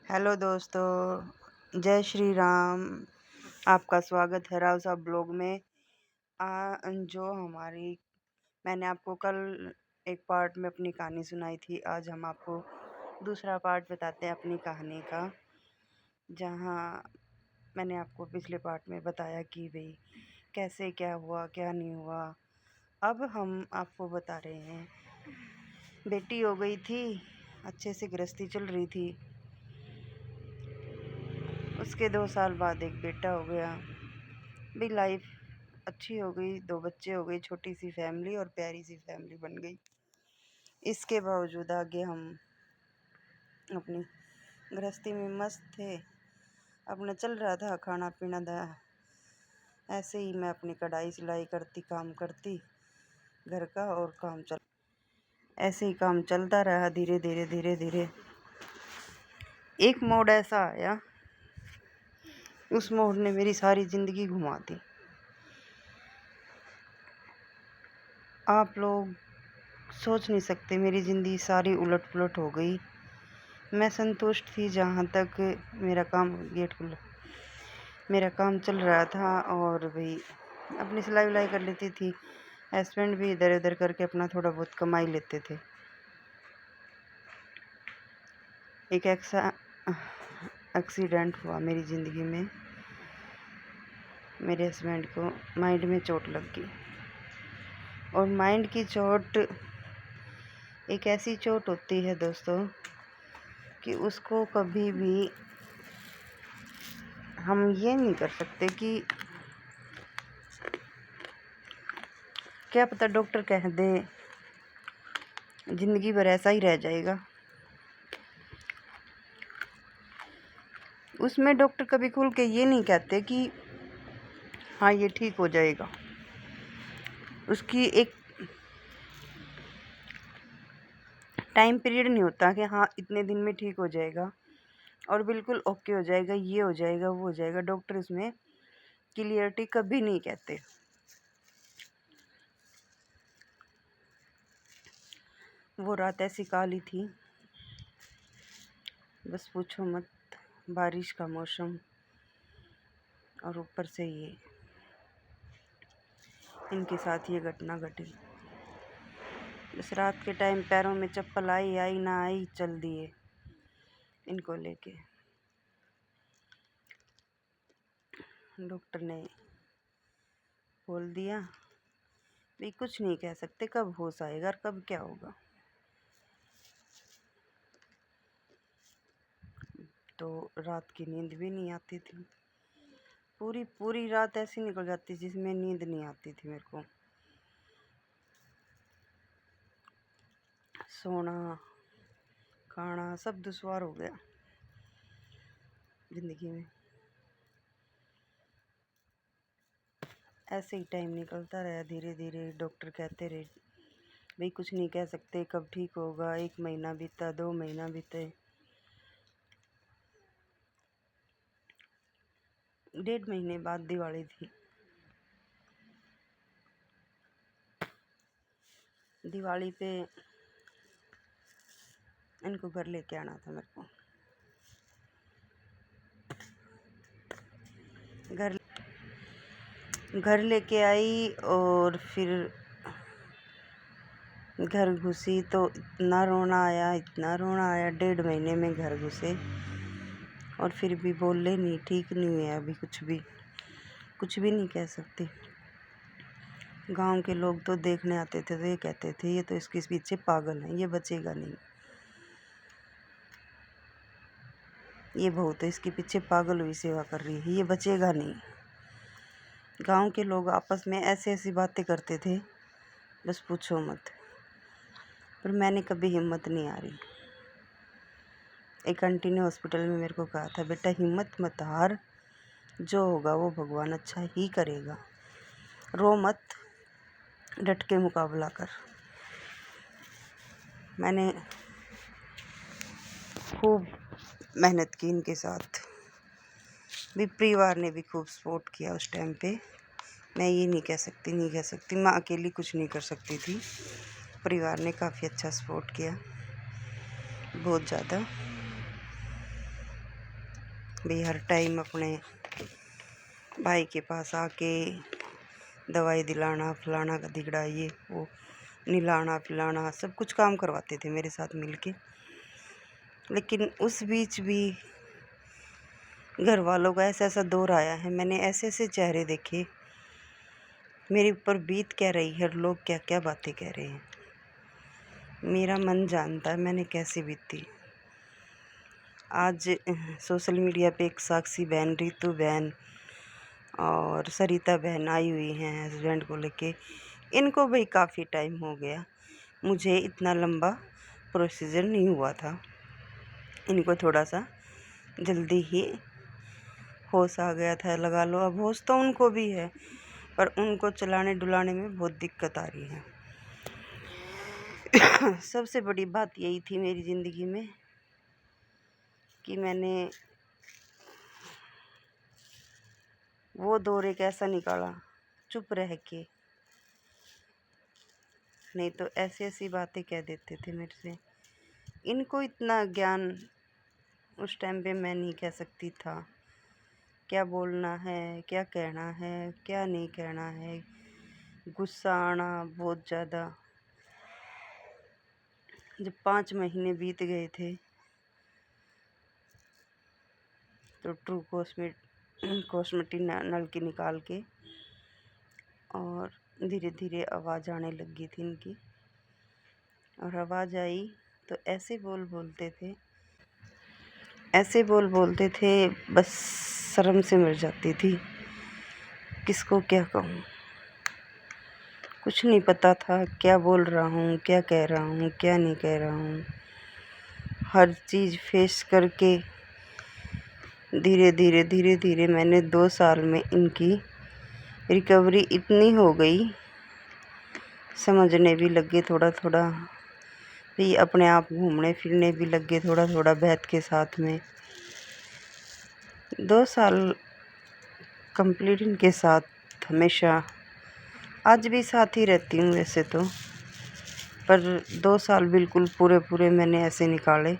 Hello दोस्तों, जय श्री राम। आपका स्वागत है राव साहब ब्लॉग में। जो हमारी मैंने आपको कल एक पार्ट में अपनी कहानी सुनाई थी। आज हम आपको दूसरा पार्ट बताते हैं अपनी कहानी का, जहां मैंने आपको पिछले पार्ट में बताया कि भाई कैसे क्या हुआ क्या नहीं हुआ। अब हम आपको बता रहे हैं। बेटी हो गई थी, अच्छे से गृहस्थी चल रही थी। उसके 2 साल बाद एक बेटा हो गया। भी लाइफ अच्छी हो गई, 2 बच्चे हो गए, छोटी सी फैमिली और प्यारी सी फैमिली बन गई। इसके बावजूद आगे हम अपनी गृहस्थी में मस्त थे। अपना चल रहा था खाना पीना था। ऐसे ही मैं अपनी कढ़ाई सिलाई करती, काम करती घर का, और ऐसे ही काम चलता रहा। धीरे धीरे धीरे धीरे एक मोड़ ऐसा आया, उस मोड़ ने मेरी सारी ज़िंदगी घुमा दी। आप लोग सोच नहीं सकते, मेरी ज़िंदगी सारी उलट पुलट हो गई। मैं संतुष्ट थी जहाँ तक मेरा काम चल रहा था, और भाई अपनी सिलाई विलाई कर लेती थी। हस्बैंड भी इधर उधर करके अपना थोड़ा बहुत कमाई लेते थे। एक एक्सीडेंट हुआ मेरी ज़िंदगी में। मेरे हस्बैंड को माइंड में चोट लग गई, और माइंड की चोट एक ऐसी चोट होती है दोस्तों कि उसको कभी भी हम ये नहीं कर सकते कि क्या पता डॉक्टर कह दे ज़िंदगी भर ऐसा ही रह जाएगा। उसमें डॉक्टर कभी खुल के ये नहीं कहते कि हाँ ये ठीक हो जाएगा। उसकी एक टाइम पीरियड नहीं होता कि हाँ इतने दिन में ठीक हो जाएगा और बिल्कुल ओके हो जाएगा, ये हो जाएगा वो हो जाएगा। डॉक्टर इसमें क्लियरिटी कभी नहीं कहते। वो रात ऐसी काली थी, बस पूछो मत। बारिश का मौसम, और ऊपर से ये इनके साथ ये घटना घटी। बस रात के टाइम पैरों में चप्पल आई ना आई, चल दिए इनको लेके। डॉक्टर ने बोल दिया भाई कुछ नहीं कह सकते, कब होश आएगा और कब क्या होगा। तो रात की नींद भी नहीं आती थी। पूरी पूरी रात ऐसी निकल जाती जिसमें नींद नहीं आती थी मेरे को। सोना खाना सब दुश्वार हो गया ज़िंदगी में। ऐसे ही टाइम निकलता रहा। धीरे धीरे डॉक्टर कहते रहे भाई कुछ नहीं कह सकते कब ठीक होगा। 1 महीना बीता, 2 महीना बीते, 1.5 महीने बाद दिवाली थी। दिवाली पे इनको घर लेके आना था मेरे को। घर लेके आई, और फिर घर घुसी तो इतना रोना आया, इतना रोना आया। 1.5 महीने में घर घुसे और फिर भी बोले नहीं, ठीक नहीं हुआ अभी। कुछ भी नहीं कह सकते। गांव के लोग तो देखने आते थे तो ये कहते थे ये तो इसके पीछे पागल है, ये बचेगा नहीं। ये बहू तो इसके पीछे पागल हुई सेवा कर रही है, ये बचेगा नहीं। गांव के लोग आपस में ऐसी ऐसी बातें करते थे, बस पूछो मत। पर मैंने कभी हिम्मत नहीं हारी। एक आंटी ने हॉस्पिटल में मेरे को कहा था, बेटा हिम्मत मत हार, जो होगा वो भगवान अच्छा ही करेगा। रो मत, डट के मुकाबला कर। मैंने खूब मेहनत की इनके साथ भी। परिवार ने भी खूब सपोर्ट किया उस टाइम पे। मैं ये नहीं कह सकती मैं अकेली कुछ नहीं कर सकती थी। परिवार ने काफ़ी अच्छा सपोर्ट किया, बहुत ज़्यादा। भी हर टाइम अपने भाई के पास आके दवाई दिलाना, फलाना का दिगड़ा, ये वो, नहलाना पिलाना, सब कुछ काम करवाते थे मेरे साथ मिलके। लेकिन उस बीच भी घर वालों का ऐसा ऐसा दौर आया है, मैंने ऐसे ऐसे चेहरे देखे, मेरे ऊपर बीत क्या रही है, लोग क्या क्या बातें कह रहे हैं। मेरा मन जानता है मैंने कैसे बीती। आज सोशल मीडिया पे एक साक्षी बहन, रितु बहन और सरिता बहन आई हुई हैं हस्बैंड को लेके। इनको भी काफ़ी टाइम हो गया, मुझे इतना लंबा प्रोसीजर नहीं हुआ था। इनको थोड़ा सा जल्दी ही होश आ गया था, लगा लो। अब होश तो उनको भी है, पर उनको चलाने डुलाने में बहुत दिक्कत आ रही है। सबसे बड़ी बात यही थी मेरी ज़िंदगी में कि मैंने वो दौर एक ऐसा निकाला चुप रह के, नहीं तो ऐसी ऐसी बातें कह देते थे मेरे से। इनको इतना ज्ञान उस टाइम पे मैं नहीं कह सकती था, क्या बोलना है, क्या कहना है, क्या नहीं कहना है। गुस्सा आना बहुत ज़्यादा। जब 5 महीने बीत गए थे तो ट्रू कॉस्मेटिक नलकी निकाल के और धीरे धीरे आवाज़ आने लगी थी इनकी। और आवाज़ आई तो ऐसे बोलते थे, बस शर्म से मर जाती थी। किसको क्या कहूँ, कुछ नहीं पता था क्या बोल रहा हूँ, क्या कह रहा हूँ, क्या नहीं कह रहा हूँ। हर चीज़ फेस करके धीरे धीरे मैंने 2 साल में इनकी रिकवरी इतनी हो गई, समझने भी लगे थोड़ा थोड़ा, भी अपने आप घूमने फिरने भी लगे थोड़ा थोड़ा बैत के साथ में। 2 साल कंप्लीट इनके साथ हमेशा, आज भी साथ ही रहती हूँ वैसे तो, पर 2 साल बिल्कुल पूरे मैंने ऐसे निकाले,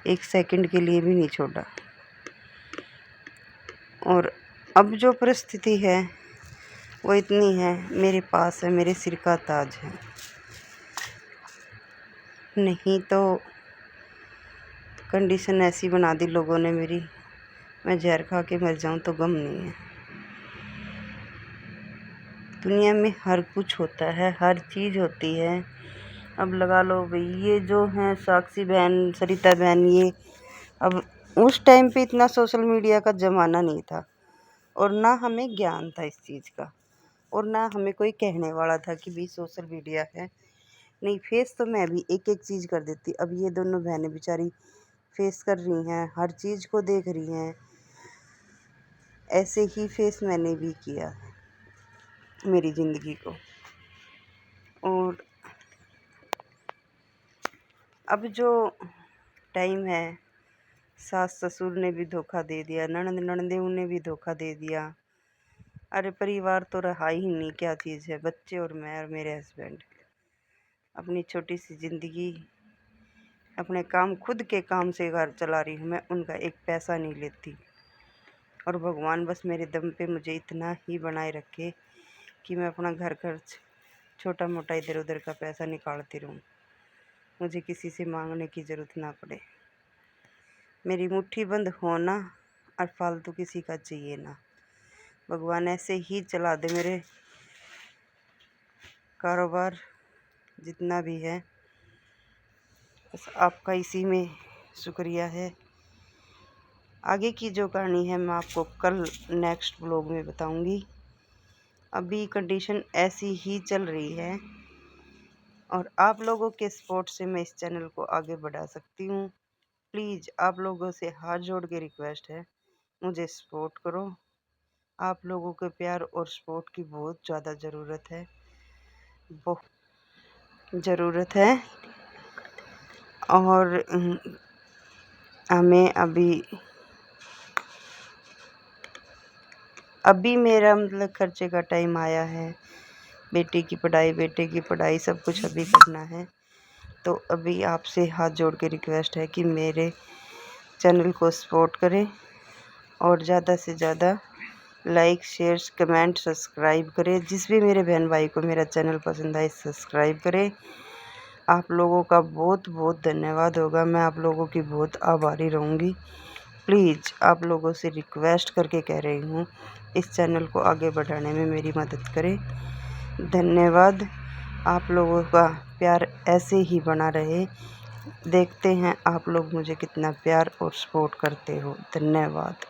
1 सेकंड के लिए भी नहीं छोड़ा। और अब जो परिस्थिति है वो इतनी है, मेरे पास है, मेरे सिर का ताज है। नहीं तो कंडीशन ऐसी बना दी लोगों ने मेरी, मैं जहर खा के मर जाऊं तो गम नहीं है। दुनिया में हर कुछ होता है, हर चीज़ होती है। अब लगा लो भाई, ये जो हैं साक्षी बहन, सरिता बहन, ये अब उस टाइम पे इतना सोशल मीडिया का ज़माना नहीं था, और ना हमें ज्ञान था इस चीज़ का, और ना हमें कोई कहने वाला था कि भाई सोशल मीडिया है। नहीं, फेस तो मैं भी एक एक चीज़ कर देती। अब ये दोनों बहनें बेचारी फेस कर रही हैं, हर चीज़ को देख रही हैं। ऐसे ही फेस मैंने भी किया मेरी ज़िंदगी को। और अब जो टाइम है, सास ससुर ने भी धोखा दे दिया, ननदें ने भी धोखा दे दिया। अरे परिवार तो रहा ही नहीं, क्या चीज़ है। बच्चे और मैं और मेरे हस्बैंड अपनी छोटी सी ज़िंदगी, अपने काम, खुद के काम से घर चला रही हूँ मैं, उनका एक पैसा नहीं लेती। और भगवान बस मेरे दम पे मुझे इतना ही बनाए रखे कि मैं अपना घर खर्च, छोटा मोटा इधर उधर का पैसा निकालती रहूँ, मुझे किसी से मांगने की ज़रूरत ना पड़े। मेरी मुट्ठी बंद होना और फालतू किसी का चाहिए ना। भगवान ऐसे ही चला दे मेरे कारोबार जितना भी है, बस आपका इसी में शुक्रिया है। आगे की जो कहानी है मैं आपको कल नेक्स्ट ब्लॉग में बताऊंगी। अभी कंडीशन ऐसी ही चल रही है, और आप लोगों के सपोर्ट से मैं इस चैनल को आगे बढ़ा सकती हूँ। प्लीज़ आप लोगों से हाथ जोड़ के रिक्वेस्ट है, मुझे सपोर्ट करो। आप लोगों के प्यार और सपोर्ट की बहुत ज़्यादा ज़रूरत है, बहुत ज़रूरत है। और हमें अभी मेरा मतलब खर्चे का टाइम आया है। बेटे की पढ़ाई सब कुछ अभी करना है। तो अभी आपसे हाथ जोड़ के रिक्वेस्ट है कि मेरे चैनल को सपोर्ट करें और ज़्यादा से ज़्यादा लाइक शेयर कमेंट सब्सक्राइब करें। जिस भी मेरे बहन भाई को मेरा चैनल पसंद आए सब्सक्राइब करें। आप लोगों का बहुत बहुत धन्यवाद होगा। मैं आप लोगों की बहुत आभारी रहूँगी। प्लीज़ आप लोगों से रिक्वेस्ट करके कह रही हूँ, इस चैनल को आगे बढ़ाने में मेरी मदद करें। धन्यवाद। आप लोगों का प्यार ऐसे ही बना रहे। देखते हैं आप लोग मुझे कितना प्यार और सपोर्ट करते हो। धन्यवाद।